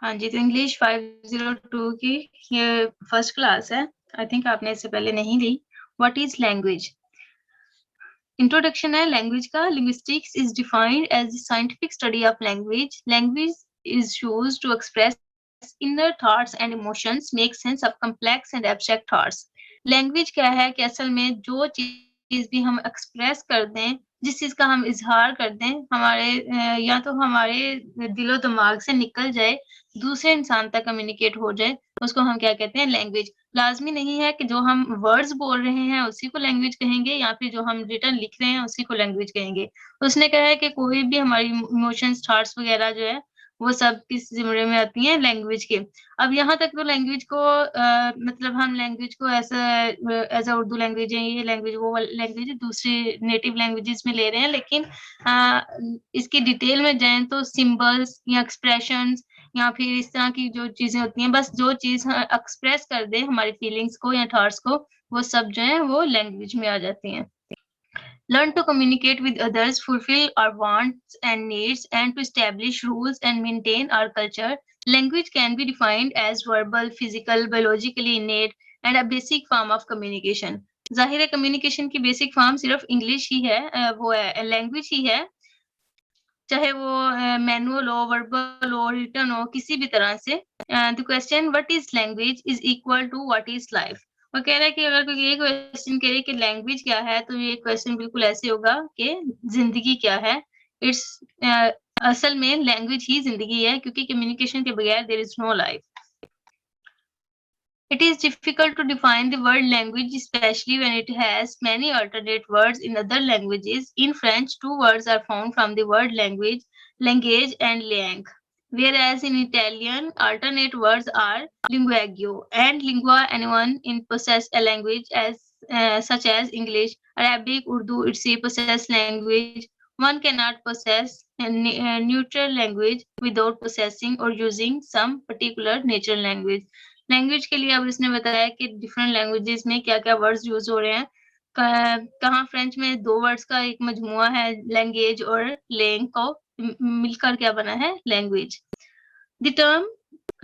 हाँ जी, तो इंग्लिश 502 की ये फर्स्ट क्लास है। आई थिंक आपने इससे पहले नहीं ली। What is language? इंट्रोडक्शन है लैंग्वेज का। Linguistics is defined as the scientific study of language. Language is used to express inner thoughts and emotions, make sense of complex and abstract thoughts. Language क्या है कि असल में जो चीज भी हम एक्सप्रेस कर दें, जिस चीज का हम इजहार कर दें, हमारे या तो हमारे दिलो दिमाग से निकल जाए, दूसरे इंसान तक कम्युनिकेट हो जाए, उसको हम क्या कहते हैं? लैंग्वेज। लाजमी नहीं है कि जो हम वर्ड्स बोल रहे हैं उसी को लैंग्वेज कहेंगे या फिर जो हम रिटर्न लिख रहे हैं उसी को लैंग्वेज कहेंगे। उसने कहा है कि कोई भी हमारी इमोशंस, थॉट्स वगैरह जो है वो सब किस ज़िम्रे में आती हैं? लैंग्वेज के। अब यहाँ तक तो लैंग्वेज को मतलब हम लैंग्वेज को एज़ अ उर्दू लैंग्वेज है, ये लैंग्वेज, वो लैंग्वेज दूसरी नेटिव लैंग्वेजेस में ले रहे हैं, लेकिन इसकी डिटेल में जाएँ तो सिंबल्स या एक्सप्रेशंस या फिर इस तरह की जो चीज़ें होती हैं, बस जो चीज़ एक्सप्रेस कर दे हमारी फीलिंग्स को या थॉट्स को, वो सब जो है वो लैंग्वेज में आ जाती हैं। Learn to communicate with others, fulfill our wants and needs, and to establish rules and maintain our culture. Language can be defined as verbal, physical, biologically innate, and a basic form of communication. जाहिर है communication की basic form सिर्फ English ही है, वो है language ही है, चाहे वो मैनुअल हो, वर्बल हो, रिटन हो, किसी भी तरह से। The question what is language is equal to what is life. वो कह रहा है कि अगर कोई ये क्वेश्चन करे कि लैंग्वेज क्या है, तो ये क्वेश्चन बिल्कुल ऐसे होगा कि जिंदगी क्या है। इट्स असल में लैंग्वेज ही जिंदगी है, क्योंकि कम्युनिकेशन के बगैर there is no life. It is difficult to define the word language, especially when it has many alternate words in other languages. In French, two words are found from the word language, langage and langue, whereas in Italian, alternate words are linguaggio and lingua. Anyone in possess a language such as English, Arabic, Urdu, it's a possessed language. One cannot possess a neutral language without possessing or using some particular natural language. Language के लिए अब इसने बताया कि different languages में क्या-क्या words use हो रहे हैं। कहाँ फ्रेंच में 2 वर्ड्स का एक मजमुआ है, लैंग्वेज और लैंग को मिलकर क्या बना है? Language. The term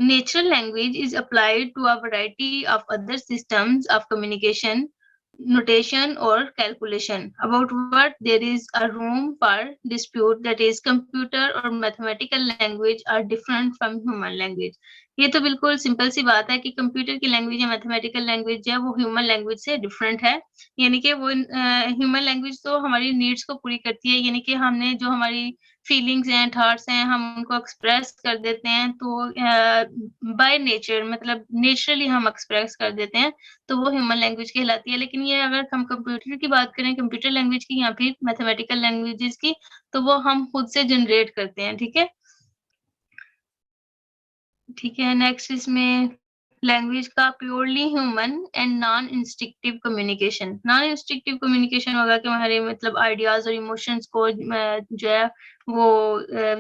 natural language is applied to a variety of other systems of communication, notation or calculation. About what there is a room for dispute, that is computer or mathematical language are different from human language. ये तो बिल्कुल simple सी बात है कि computer की language या mathematical language है वो ह्यूमन लैंग्वेज से डिफरेंट है। यानी कि वो ह्यूमन लैंग्वेज तो हमारी नीड्स को पूरी करती है, यानी कि हमने जो हमारी फीलिंग्स हैं, थॉट्स हैं, हम उनको एक्सप्रेस कर देते हैं, तो बाय नेचर मतलब नेचुरली हम एक्सप्रेस कर देते हैं, तो वो ह्यूमन लैंग्वेज कहलाती है। लेकिन ये अगर हम कंप्यूटर की बात करें, कंप्यूटर लैंग्वेज की या फिर मैथमेटिकल लैंग्वेजेस की, तो वो हम खुद से जनरेट करते हैं। ठीक है, ठीक है। नेक्स्ट इसमें लैंग्वेज का purely human and non instinctive communication. Non instinctive communication होगा कि हमारे मतलब आइडियाज और इमोशंस को जो है वो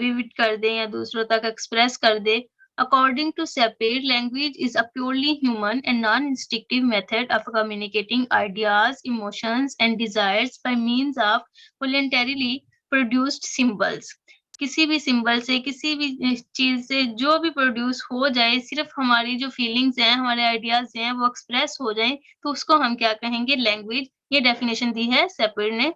विविड कर दे या दूसरों तक एक्सप्रेस कर दे। According to Sapir, language is a purely human and non-instinctive method of communicating ideas, emotions, and desires by means of voluntarily produced symbols. किसी भी सिंबल से, किसी भी चीज से जो भी प्रोड्यूस हो जाए, सिर्फ हमारी जो फीलिंग्स हैं, हमारे आइडियाज हैं, वो एक्सप्रेस हो जाए, तो उसको हम क्या कहेंगे? लैंग्वेज। ये डेफिनेशन दी है सेपर ने।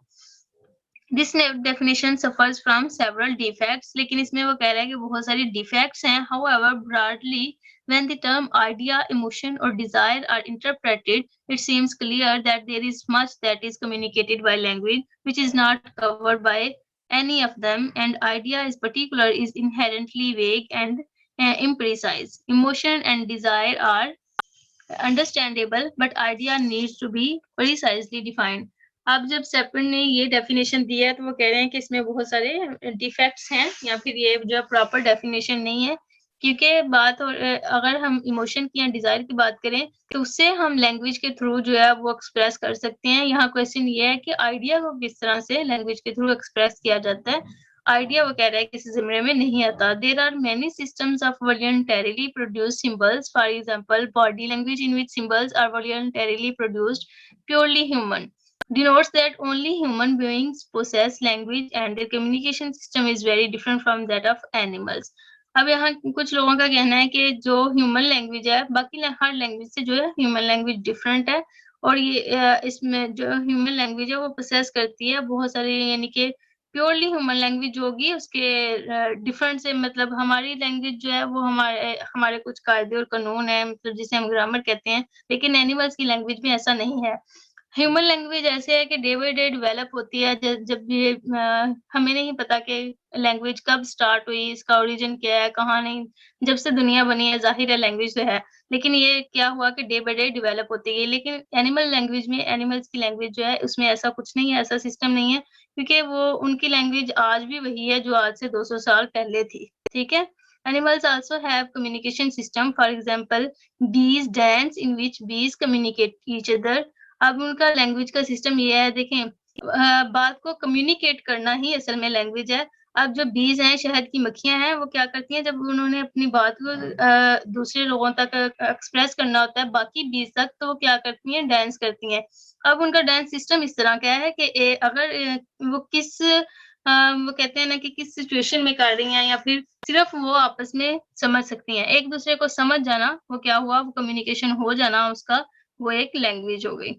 This definition suffers from several defects, लेकिन इसमें वो कह रहा है कि बहुत सारी डिफेक्ट्स हैं। However broadly when the term idea, emotion or desire are interpreted, it seems clear that there is much that is communicated by language which is not covered by any of them, and idea is particular is inherently vague and imprecise. Emotion and desire are understandable, but idea needs to be precisely defined. अब जब shaper ने ये definition दिया है, तो वो कह रहे हैं कि इसमें बहुत सारे डिफेक्ट्स हैं या फिर ये जो प्रॉपर डेफिनेशन नहीं है, क्योंकि बात और अगर हम इमोशन की या डिजायर की बात करें, तो उससे हम लैंग्वेज के थ्रू जो है वो एक्सप्रेस कर सकते हैं। यहाँ क्वेश्चन ये है कि आइडिया को किस तरह से लैंग्वेज के थ्रू एक्सप्रेस किया जाता है। आइडिया वो कह रहा है किसी जिम्मे में नहीं आता। There are many systems of voluntarily produced symbols, for example body language in which symbols are voluntarily produced, purely human, denotes that only human beings possess language and their communication system is very different from that of animals. अब यहाँ कुछ लोगों का कहना है कि जो human language है बाकी हर लैंग्वेज से जो है ह्यूमन लैंग्वेज डिफरेंट है, और ये इसमें जो ह्यूमन लैंग्वेज है वो प्रोसेस करती है बहुत सारी, यानी कि प्योरली ह्यूमन लैंग्वेज होगी उसके डिफरेंट से, मतलब हमारी लैंग्वेज जो है वो हमारे हमारे कुछ कायदे और कानून है, मतलब जिसे हम ग्रामर कहते हैं, लेकिन एनिमल्स की लैंग्वेज में ऐसा नहीं है। ह्यूमन लैंग्वेज ऐसे है कि डे बाय डे डेवलप होती है, जब ये हमें नहीं पता कि लैंग्वेज कब स्टार्ट हुई, इसका ओरिजिन क्या है, कहाँ नहीं, जब से दुनिया बनी है ज़ाहिर है लैंग्वेज तो है, लेकिन ये क्या हुआ कि डे बाय डे डेवलप होती है। लेकिन एनिमल लैंग्वेज में, एनिमल्स की लैंग्वेज जो है उसमें ऐसा कुछ नहीं है, ऐसा सिस्टम नहीं है, क्योंकि वो उनकी लैंग्वेज आज भी वही है जो आज से 200 साल पहले थी, ठीक है? Animals also have communication system. For example, bees dance in which bees communicate each other. अब उनका लैंग्वेज का सिस्टम ये है, देखें बात को कम्युनिकेट करना ही असल में लैंग्वेज है। अब जो बीज हैं, शहद की मक्खियां हैं, वो क्या करती हैं, जब उन्होंने अपनी बात को दूसरे लोगों तक एक्सप्रेस करना होता है, बाकी बीज तक, तो वो क्या करती हैं, डांस करती हैं। अब उनका डांस सिस्टम इस तरह का है कि अगर वो किस वो कहते हैं ना कि किस सिचुएशन में कर रही हैं, या फिर सिर्फ वो आपस में समझ सकती हैं, एक दूसरे को समझ जाना, वो क्या हुआ, वो कम्युनिकेशन हो जाना उसका, वो एक लैंग्वेज हो गई।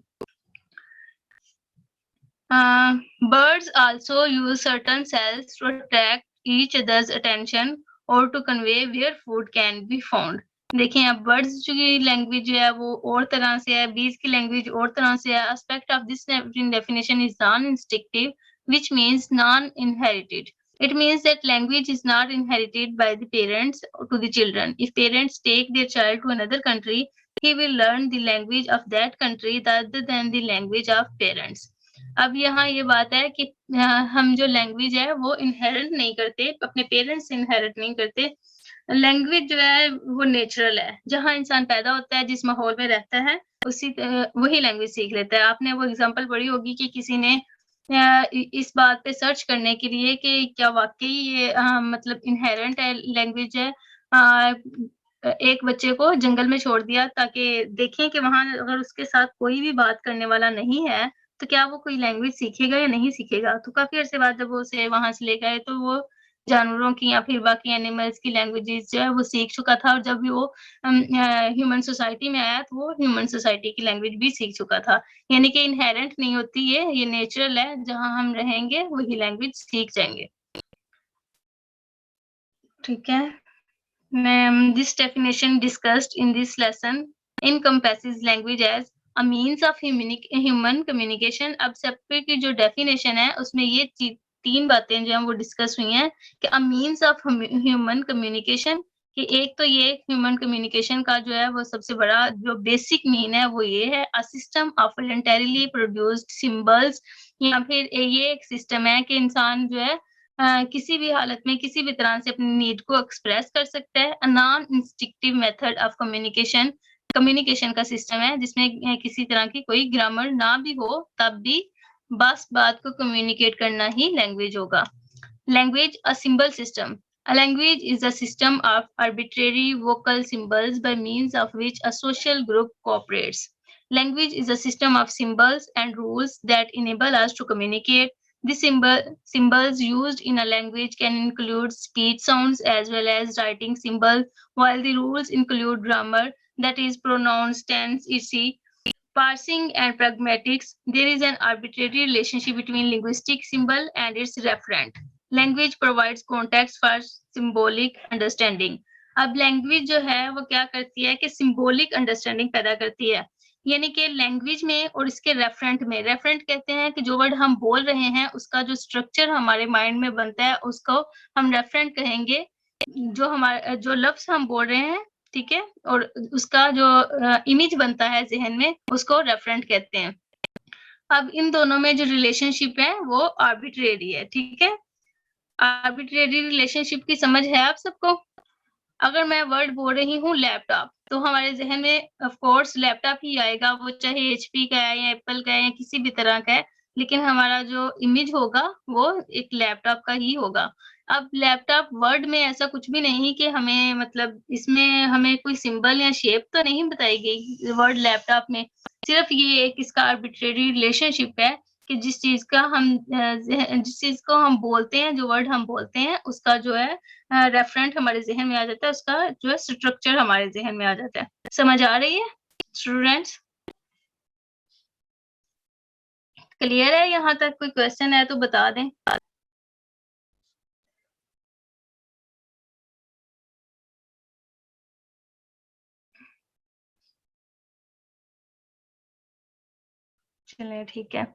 Birds also use certain cells to attract each other's attention or to convey where food can be found. देखें, अब बर्ड्स की लैंग्वेज जो है वो और तरह से है, बीज की लैंग्वेज और तरह से है। Aspect of this definition is non-instinctive, which means non-inherited. It means that language is not inherited by the parents to the children. If parents take their child to another country, he will learn the language of that country rather than the language of parents. अब यहाँ ये बात है कि हम जो language है वो इनहेरिट नहीं करते, अपने पेरेंट्स से इनहेरिट नहीं करते। लैंग्वेज जो है वो नेचुरल है, जहाँ इंसान पैदा होता है, जिस माहौल में रहता है, उसी वही लैंग्वेज सीख लेता है। आपने वो एग्जांपल पढ़ी होगी कि किसी ने इस बात पे सर्च करने के लिए कि क्या वाकई ये मतलब इनहेरेंट है लैंग्वेज है, एक बच्चे को जंगल में छोड़ दिया ताकि देखें कि वहां अगर उसके साथ कोई भी बात करने वाला नहीं है तो क्या वो कोई लैंग्वेज सीखेगा या नहीं सीखेगा। तो काफी अरसे बाद जब वो उसे वहां से लेकर आए तो वो जानवरों की या फिर बाकी एनिमल्स की लैंग्वेजेस जो है वो सीख चुका था, और जब भी वो ह्यूमन सोसाइटी में आया तो वो ह्यूमन सोसाइटी की लैंग्वेज भी सीख चुका था। यानी कि इनहेरेंट नहीं होती, ये नेचुरल है, जहां हम रहेंगे वही लैंग्वेज सीख जाएंगे, ठीक है। This definition discussed in this lesson encompasses language as a means of human communication. अब सबके की जो definition है उसमें ये तीन बातें जो हैं वो डिस्कस हुई हैं कि a means of human communication, कि एक तो ये ह्यूमन कम्युनिकेशन का जो है वो सबसे बड़ा जो बेसिक मीन है वो ये है, a system of voluntarily produced symbols, या फिर ये एक सिस्टम है कि इंसान जो है किसी भी हालत में किसी भी तरह से अपनी नीड को एक्सप्रेस कर सकता है। Non instinctive method of communication, communication का सिस्टम है जिसमें किसी तरह की कोई ग्रामर ना भी हो, तब भी बस बात को कम्युनिकेट करना ही लैंग्वेज होगा। Language a symbol system. A language is a system of arbitrary vocal symbols by means of which a social group cooperates. Language is a system of symbols and rules that enable us to communicate. The symbols used in a language can include speech sounds as well as writing symbols, while the rules include grammar, that is pronouns, tense, etc. Parsing and pragmatics. There is an arbitrary relationship between linguistic symbol and its referent. Language provides context for symbolic understanding. अब language जो है वो क्या करती है कि symbolic understanding पैदा करती है, यानी कि लैंग्वेज में और इसके रेफरेंट में, रेफरेंट कहते हैं कि जो वर्ड हम बोल रहे हैं उसका जो स्ट्रक्चर हमारे माइंड में बनता है उसको हम रेफरेंट कहेंगे, जो हमारे जो लफ्ज हम बोल रहे हैं, ठीक है, और उसका जो इमेज बनता है जहन में उसको रेफरेंट कहते हैं। अब इन दोनों में जो रिलेशनशिप है वो आर्बिट्रेरी है, ठीक है। आर्बिट्रेरी रिलेशनशिप की समझ है आप सबको? अगर मैं वर्ड बोल रही हूँ लैपटॉप, तो हमारे जहन में ऑफ कोर्स लैपटॉप ही आएगा, वो चाहे एचपी का है या एप्पल का है या किसी भी तरह का है, लेकिन हमारा जो इमेज होगा वो एक लैपटॉप का ही होगा। अब लैपटॉप वर्ड में ऐसा कुछ भी नहीं कि हमें मतलब इसमें हमें कोई सिंबल या शेप तो नहीं बताई गई वर्ड लैपटॉप में, सिर्फ ये एक इसका आर्बिट्रेरी रिलेशनशिप है कि जिस चीज को हम बोलते हैं, जो वर्ड हम बोलते हैं, उसका जो है रेफरेंट हमारे जहन में आ जाता है, उसका जो है स्ट्रक्चर हमारे जहन में आ जाता है। समझ आ रही है स्टूडेंट्स? क्लियर है? यहाँ तक कोई क्वेश्चन है तो बता दें। चलिए ठीक है।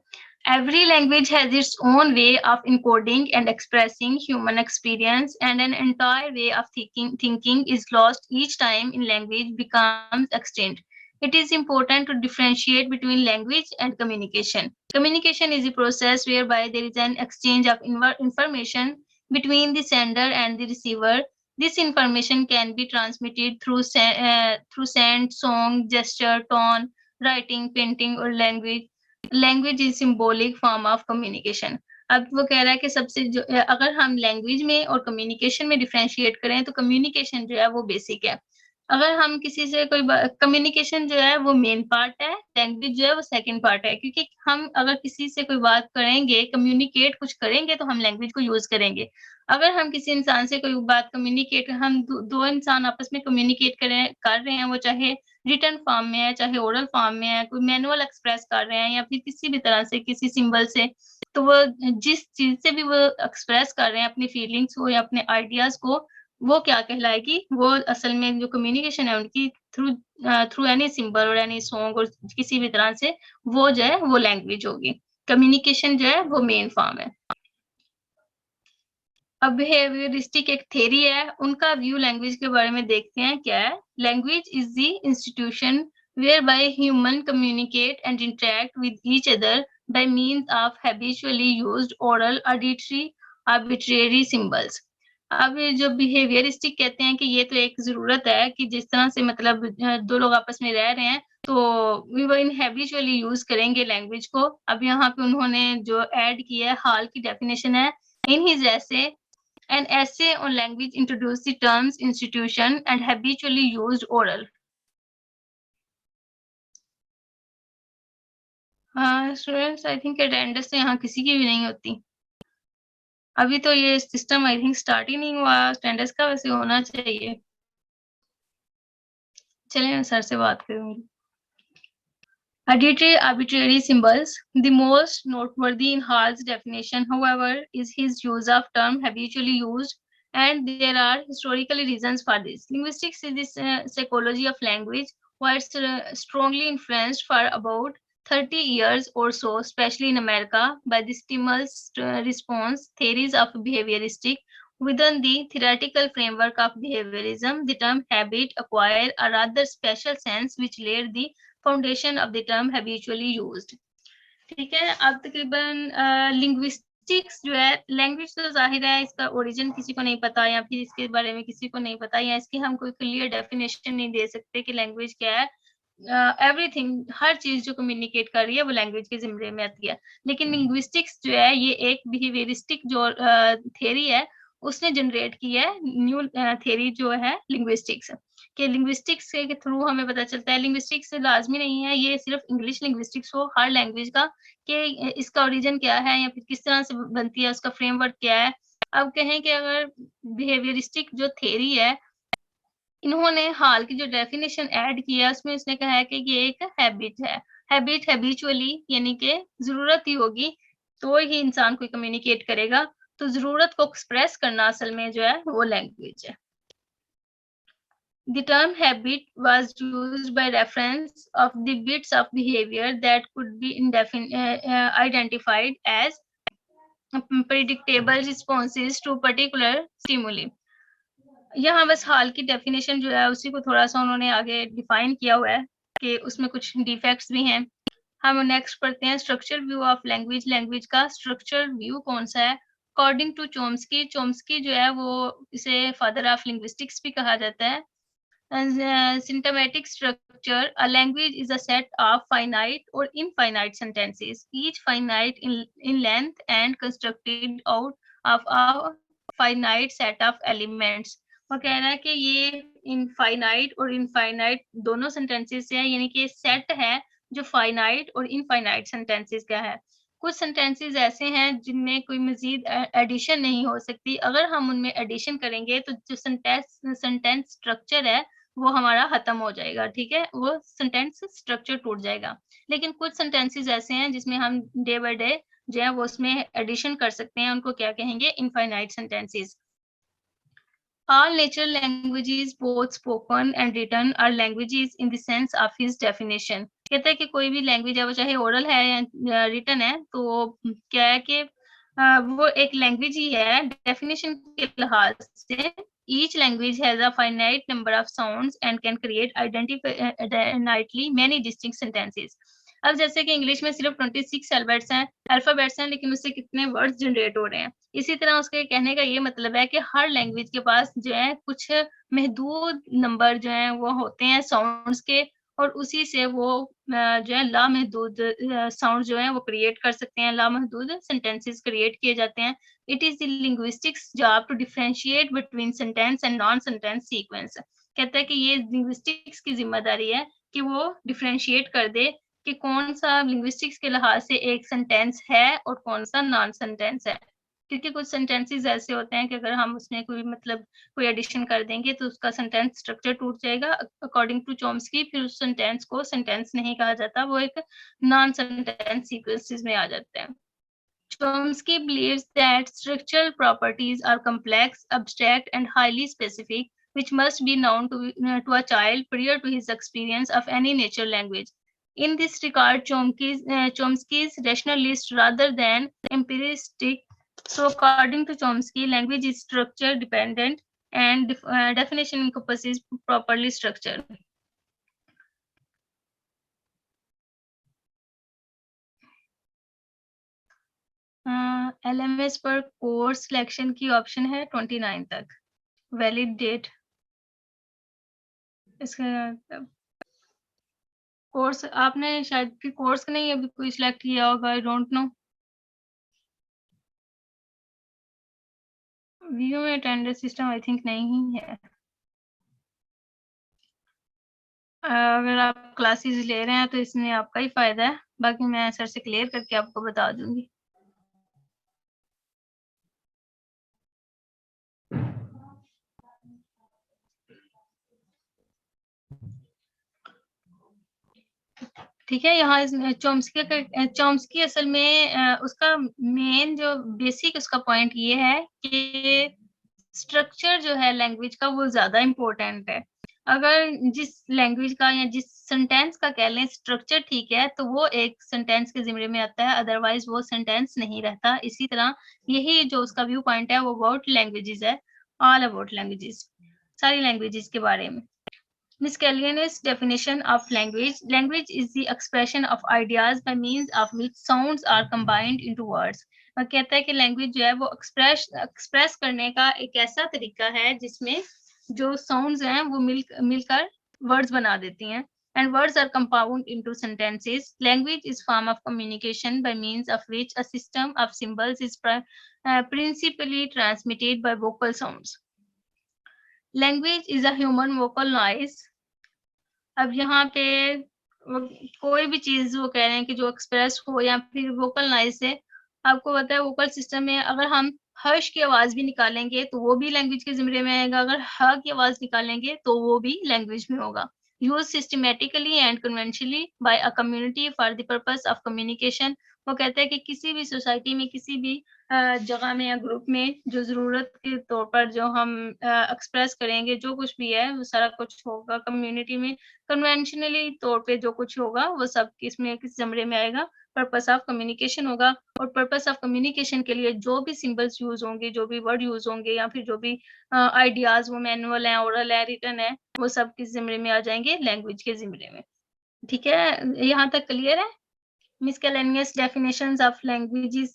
Every language has its own way of encoding and expressing human experience, and an entire way of thinking is lost each time in language becomes extinct. It is important to differentiate between language and communication. Communication is a process whereby there is an exchange of information between the sender and the receiver. This information can be transmitted through sound, song, gesture, tone, writing, painting, or language. Language is symbolic form of communication. अब वो कह रहा है कि सबसे जो अगर हम लैंग्वेज में और कम्युनिकेशन में डिफरेंशिएट करें तो कम्युनिकेशन जो है वो बेसिक है। अगर हम किसी से कोई कम्युनिकेशन जो है वो मेन पार्ट है, लैंग्वेज जो है वो सेकंड पार्ट है, क्योंकि हम अगर किसी से कोई बात करेंगे, कम्युनिकेट कुछ करेंगे तो हम लैंग्वेज को यूज करेंगे। अगर हम किसी इंसान से कोई बात कम्युनिकेट, हम दो इंसान आपस में कम्युनिकेट कर रहे हैं, वो चाहे रिटर्न फॉर्म में है, चाहे ओरल फॉर्म में है, कोई मैनुअल एक्सप्रेस कर रहे हैं या फिर किसी भी तरह से किसी सिंबल से, तो वो जिस चीज से भी वो एक्सप्रेस कर रहे हैं अपनी फीलिंग्स को या अपने आइडियाज को, वो क्या कहलाएगी? वो असल में जो कम्युनिकेशन है उनकी थ्रू एनी सिंबल और एनी सॉन्ग और किसी भी तरह से, वो जो है वो लैंग्वेज होगी। कम्युनिकेशन जो है वो मेन फॉर्म है। अब बिहेवियरिस्टिक एक थ्योरी है, उनका व्यू लैंग्वेज के बारे में देखते हैं क्या है। Language is the institution whereby human communicate and interact with each other by means of habitually used oral, auditory, arbitrary symbols. अब ये जो बिहेवियरिस्टिक कहते हैं कि ये तो एक जरूरत है कि जिस तरह से मतलब दो लोग आपस में रह रहे हैं तो वो इन हैबिचुअली यूज करेंगे लैंग्वेज को। अब यहाँ पे उन्होंने जो ऐड किया है, हाल की डेफिनेशन है, इन हिज ऐसे an essay on language introduced the terms institution and habitually used oral. हाँ स्टूडेंट्स, आई थिंक अटेंडेंस तो यहाँ किसी की भी नहीं होती। अभी तो ये सिस्टम आई थिंक स्टार्ट ही नहीं हुआ, अटेंडेंस का वैसे होना चाहिए। चलिए मैं सर से बात करूंगी। Arbitrary symbols. The most noteworthy in Hall's definition, however, is his use of term habitually used, and there are historical reasons for this. Linguistics is the psychology of language, was strongly influenced for about 30 years or so, especially in America, by the stimulus response theories of behavioristic. Within the theoretical framework of behaviorism, the term habit acquired a rather special sense which laid the foundation of the term habitually used. ठीक है, अब तकरीबन linguistics जो है, language तो जाहिर है इसका ओरिजिन किसी को नहीं पता या फिर इसके बारे में किसी को नहीं पता, या इसकी हम कोई क्लियर डेफिनेशन नहीं दे सकते कि लैंग्वेज क्या है। एवरीथिंग, हर चीज जो कम्युनिकेट कर रही है वो लैंग्वेज के जिम्मे में आती है। लेकिन लिंग्विस्टिक्स जो है ये एक बिहेवियरिस्टिक जो थ्योरी है उसने जनरेट की है, न्यू थ्योरी जो है लिंग्विस्टिक्स के। लिंग्विस्टिक्स के थ्रू हमें पता चलता है, लिंग्विस्टिक्स लाजमी नहीं है ये सिर्फ इंग्लिश लिंग्विस्टिक्स हो, हर लैंग्वेज का कि इसका ओरिजिन क्या है या फिर किस तरह से बनती है, उसका फ्रेमवर्क क्या है। अब कहें कि अगर बिहेवियरिस्टिक जो थ्योरी है, इन्होंने हाल की जो डेफिनेशन ऐड किया है उसमें उसने कहा है कि ये एक हैबिट है। हैबिट हैबिचुअली यानी कि जरूरत ही होगी तो ही इंसान कोई कम्युनिकेट करेगा, तो जरूरत को एक्सप्रेस करना असल में जो है वो लैंग्वेज है। The term habit was used by reference of the bits of behavior that could be identified as predictable responses to particular stimuli. यहाँ बस हाल की डेफिनेशन जो है उसी को थोड़ा सा उन्होंने आगे डिफाइन किया हुआ है कि उसमें कुछ डिफेक्ट्स भी हैं। हम नेक्स्ट पढ़ते हैं structure view of language. Language का स्ट्रक्चर व्यू कौन सा है? अकॉर्डिंग टू चोम्स्की, चोम्स्की जो है वो इसे फादर ऑफ लिंग्विस्टिक्स भी कहा जाता है। Syntagmatic structure, a language is a set of finite or infinite sentences, each finite in length and constructed out of a finite set of elements. वो कह रहा है कि ये इनफाइनाइट और इनफाइनाइट दोनों सेंटेंसेस है, यानी कि सेट है जो फाइनाइट और इनफाइनाइट सेंटेंसेस का है। कुछ सेंटेंसेस ऐसे हैं जिनमें कोई मज़ीद एडिशन नहीं हो सकती। अगर हम उनमें एडिशन करेंगे तो जो सेंटेंस स्ट्रक्चर है वो हमारा ख़त्म हो जाएगा, ठीक है? वो सेंटेंस स्ट्रक्चर टूट जाएगा। लेकिन कुछ सेंटेंसेस ऐसे हैं जिसमें हम डे बाय डे जो है वो उसमें एडिशन कर सकते हैं, उनको क्या कहेंगे? Infinite sentences. All natural languages, both spoken and written, are languages in the sense of his definition. कहता है कि कोई भी लैंग्वेज है वो चाहे ओरल है या रिटन है तो क्या है कि वो एक लैंग्वेज ही है डेफिनेशन के लिहाज से। Each language has a finite number of sounds and can create identically many distinct sentences. अब जैसे कि इंग्लिश में सिर्फ 26 अल्फाबेट्स हैं लेकिन उससे कितने वर्ड्स जनरेट हो रहे हैं। इसी तरह उसके कहने का ये मतलब है कि हर लैंग्वेज के पास जो है कुछ महदूद नंबर जो हैं वो होते हैं साउंड्स के और उसी से वो जो है लामहदूद साउंड जो है वो क्रिएट कर सकते हैं, लामहदूद सेंटेंसेस क्रिएट किए जाते हैं। It is the linguistics job to differentiate between sentence and non sentence sequence. कहता है कि ये लिंग्विस्टिक्स की ज़िम्मेदारी है कि वो डिफरेंशिएट कर दे कि कौन-सा लिंग्विस्टिक्स के लिहाज से एक सेंटेंस है और कौन-सा नॉन सेंटेंस है। क्योंकि कुछ सेंटेंसेस ऐसे होते हैं कि अगर हम उसमें कोई एडिशन कर देंगे तो उसका सेंटेंस स्ट्रक्चर टूट जाएगा। अकॉर्डिंग टू चॉम्स्की फिर उस सेंटेंस को सेंटेंस नहीं कहा जाता, वो एक नॉन सेंटेंस सीक्वेंसेस में आ जाता है। Chomsky believes that structural properties are complex, abstract, and highly specific, which must be known to a child prior to his experience of any natural language. In this regard, Chomsky's rationalist rather than empiristic. So, according to Chomsky, language is structure dependent and definition encompasses properly structure. LMS पर course selection की option है 29 तक, valid date इसका course आपने शायद कि course नहीं अभी कोई सिलेक्ट किया होगा, आई डोंट नो। व्यू में अटेंडेंस सिस्टम आई थिंक नहीं है। अगर आप क्लासेस ले रहे हैं तो इसमें आपका ही फायदा है, बाकी मैं सर से क्लियर करके आपको बता दूंगी। ठीक है, यहाँ चॉम्स्की असल में उसका मेन जो बेसिक उसका पॉइंट ये है कि स्ट्रक्चर जो है लैंग्वेज का वो ज़्यादा इम्पोर्टेंट है। अगर जिस लैंग्वेज का या जिस सेंटेंस का कह लें स्ट्रक्चर ठीक है, तो वो एक सेंटेंस के ज़िम्मे में आता है, अदरवाइज़ वो सेंटेंस नहीं रहता। इसी तरह यही जो उसका व्यू पॉइंट है वो अबाउट लैंग्वेजेज़ है, ऑल अबाउट लैंग्वेजेज़, सारी लैंग्वेजेज़ के बारे में। Miscellaneous definition of language. Language is the expression of ideas by means of which sounds are combined into words. और कहता है कि लैंग्वेज जो है वो एक्सप्रेस करने का एक ऐसा तरीका है जिसमें जो साउंड्स हैं वो मिलकर वर्ड्स बना देती हैं and words are compounded into sentences. Language is form of communication by means of which a system of symbols is principally transmitted by vocal sounds. Language is a human vocal noise. अब यहाँ पे कोई भी चीज़ वो कह रहे हैं कि जो एक्सप्रेस हो या फिर वोकल नॉइज़ से आपको पता है वोकल सिस्टम में अगर हम हर्ष की आवाज़ भी निकालेंगे तो वो भी लैंग्वेज के ज़िम्मे में आएगा, अगर ह की आवाज़ निकालेंगे तो वो भी लैंग्वेज में होगा। Use systematically and conventionally by a community for the purpose of communication. वो कहते हैं कि किसी भी सोसाइटी में, किसी भी जगह में या ग्रुप में जो ज़रूरत के तौर पर जो हम एक्सप्रेस करेंगे, जो कुछ भी है वो सारा कुछ होगा कम्युनिटी में। कन्वेंशनली तौर पे जो कुछ होगा वो सब किसमें किस ज़मरे में आएगा, पर्पस ऑफ कम्युनिकेशन होगा। और पर्पस ऑफ कम्युनिकेशन के लिए जो भी सिंबल्स यूज़ होंगे, जो भी वर्ड यूज़ होंगे या फिर जो भी आइडियाज़ वो मैनुअल है, ओरल है, रिटन है, वो सब किस ज़मरे में आ जाएँगे, लैंग्वेज के ज़मरे में। ठीक है, यहाँ तक क्लियर है? Miscellaneous definitions of languages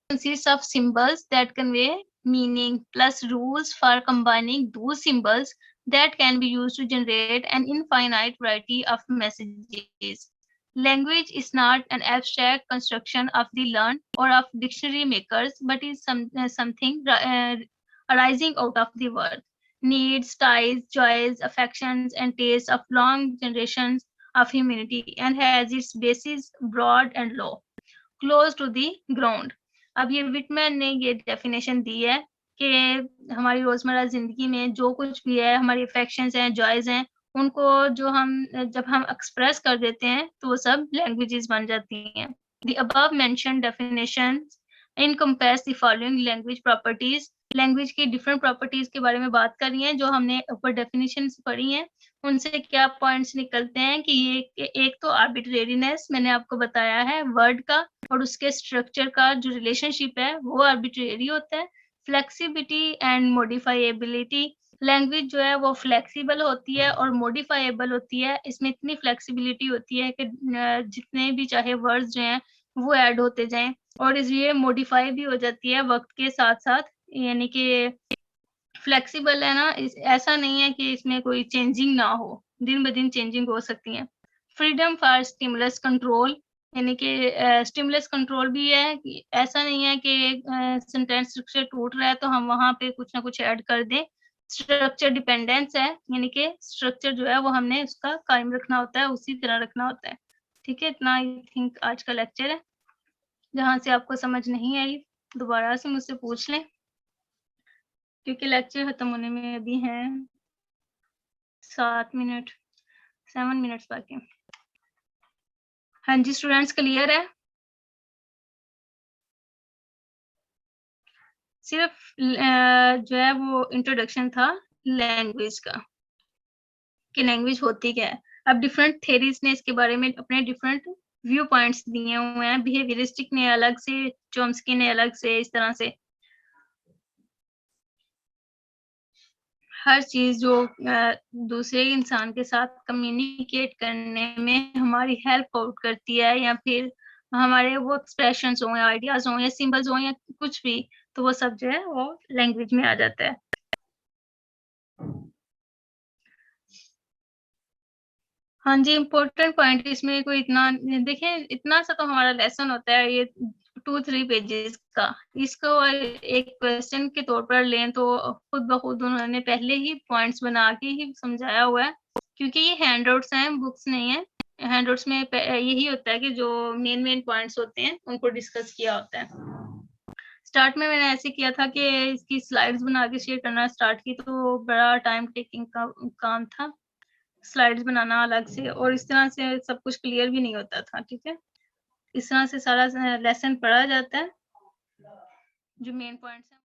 consists of symbols that convey meaning plus rules for combining those symbols that can be used to generate an infinite variety of messages. Language is not an abstract construction of the learned or of dictionary makers, but is something arising out of the world. Needs, ties, joys, affections, and tastes of long generations of humanity and has its basis broad and low, close to the ground. अब ये Whitman ने ये definition दी है कि हमारी रोजमर्रा जिंदगी में जो कुछ भी है, हमारी अफेक्शंस हैं, जॉयज हैं, उनको जो हम जब हम एक्सप्रेस कर देते हैं तो वो सब लैंग्वेजेस बन जाती हैं. The above mentioned definitions encompass the following language properties. Language की डिफरेंट प्रॉपर्टीज के बारे में बात कर रही हैं जो हमने ऊपर डेफिनेशन पढ़ी हैं. उनसे क्या पॉइंट्स निकलते हैं कि ये एक तो आर्बिट्रेरीनेस मैंने आपको बताया है वर्ड का और उसके स्ट्रक्चर का जो रिलेशनशिप है वो आर्बिट्रेरी होता है. फ्लेक्सिबिलिटी एंड मॉडिफाइबिलिटी, लैंग्वेज जो है वो फ्लेक्सिबल होती है और मॉडिफाइबल होती है. इसमें इतनी फ्लेक्सिबिलिटी होती है कि जितने भी चाहे वर्ड्स जो हैं वो ऐड होते जाएं और इसलिए मॉडिफाई भी हो जाती है वक्त के साथ साथ. यानी कि फ्लेक्सिबल है ना, ऐसा नहीं है कि इसमें कोई चेंजिंग ना हो, दिन ब दिन चेंजिंग हो सकती है. फ्रीडम फॉर स्टिमुलस कंट्रोल, यानी कि स्टिमुलस कंट्रोल भी है कि ऐसा नहीं है कि सेंटेंस स्ट्रक्चर टूट रहा है तो हम वहां पे कुछ ना कुछ ऐड कर दें. स्ट्रक्चर डिपेंडेंस है, यानी कि स्ट्रक्चर जो है वो हमने उसका कायम रखना होता है, उसी तरह रखना होता है. ठीक है, इतना आई थिंक आज का लेक्चर है. जहां से आपको समझ नहीं आई दोबारा से मुझसे पूछ लें क्योंकि लेक्चर खत्म होने में अभी हैं 7 मिनट्स बाकी. हाँ जी स्टूडेंट्स, क्लियर है? सिर्फ जो है वो इंट्रोडक्शन था लैंग्वेज का कि लैंग्वेज होती क्या है. अब डिफरेंट थेरीज ने इसके बारे में अपने डिफरेंट व्यू पॉइंट्स दिए हुए हैं. बिहेवियरिस्टिक ने अलग से, चॉम्स्की ने अलग से, इस तरह से हर चीज जो दूसरे इंसान के साथ कम्युनिकेट करने में हमारी हेल्प आउट करती है या फिर हमारे वो एक्सप्रेशंस हो या आइडियाज हो या सिंबल्स हो या कुछ भी, तो वो सब जो है वो लैंग्वेज में आ जाता है. हाँ जी, इम्पोर्टेंट पॉइंट इसमें कोई इतना देखें, इतना सा तो हमारा लेसन होता है ये 2-3 पेजेस का. इसको एक क्वेश्चन के तौर पर लें तो खुद ब खुद उन्होंने पहले ही पॉइंट्स बना के ही समझाया हुआ है क्योंकि ये हैंडआउट्स हैं, बुक्स नहीं है. हैंडआउट्स में यही होता है कि जो मेन पॉइंट्स होते हैं उनको डिस्कस किया होता है. स्टार्ट में मैंने ऐसे किया था कि इसकी स्लाइड्स बना के शेयर करना स्टार्ट की तो बड़ा टाइम टेकिंग का काम था स्लाइड्स बनाना अलग से, और इस तरह से सब कुछ क्लियर भी नहीं होता था. ठीक है, इस तरह से सारा लेसन पढ़ा जाता है जो मेन पॉइंट्स हैं.